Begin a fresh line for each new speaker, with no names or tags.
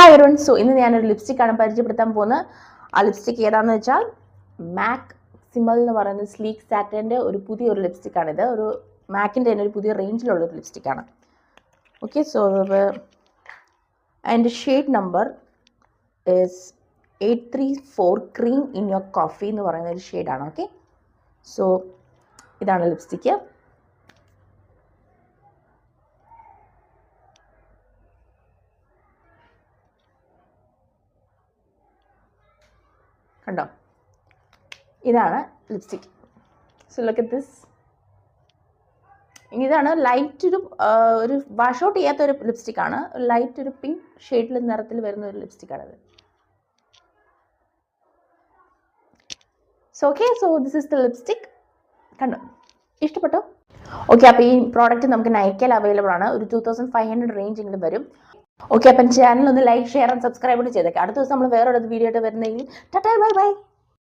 Hi everyone. So ഇന്ന് ഞാനൊരു ലിപ്സ്റ്റിക്കാണ് പരിചയപ്പെടുത്താൻ പോകുന്നത്. ആ ലിപ്സ്റ്റിക് ഏതാണെന്ന് വെച്ചാൽ മാക് സിമൽ എന്ന് പറയുന്ന സ്ലീക്ക് സാറ്റൻ്റെ ഒരു പുതിയൊരു ലിപ്സ്റ്റിക്കാണിത്. ഒരു മാക്കിൻ്റെ തന്നെ ഒരു പുതിയ റേഞ്ചിലുള്ളൊരു ലിപ്സ്റ്റിക്കാണ്. ഓക്കെ, സോ അതിൻ്റെ shade number is 834 cream in your coffee എന്ന് പറയുന്ന ഒരു ഷെയ്ഡാണ്. ഓക്കെ, സോ ഇതാണ് ലിപ്സ്റ്റിക്ക്. കണ്ടോ, ഇതാണ് lipstick. So look at this. ഇതാണ് ലൈറ്റ് ഒരു വാഷ് ഔട്ട് ചെയ്യാത്ത ഒരു ലിപ്സ്റ്റിക്കാണ്. ലൈറ്റ് ഒരു പിങ്ക് ഷെയ്ഡിൽ നിറത്തിൽ വരുന്ന ഒരു ലിപ്സ്റ്റിക്കാണിത്. So okay, so this is the lipstick. കണ്ടോ, ഇഷ്ടപ്പെട്ടോ? ഓക്കെ, അപ്പോൾ ഈ പ്രോഡക്റ്റ് നമുക്ക് നൈക്കയിൽ അവൈലബിൾ ആണ്. ഒരു 2500 റേഞ്ചിങ്ങിൽ വരും. ഓക്കെ, അപ്പം ചാനൽ ഒന്ന് ലൈക്ക്, ഷെയർ ആൻഡ് സബ്സ്ക്രൈബ് ചെയ്തേക്കാം. അടുത്ത ദിവസം നമ്മൾ വേറൊരു വീഡിയോ ആയിട്ട് വരുന്നെങ്കിൽ ടാറ്റാ ബൈ ബൈ.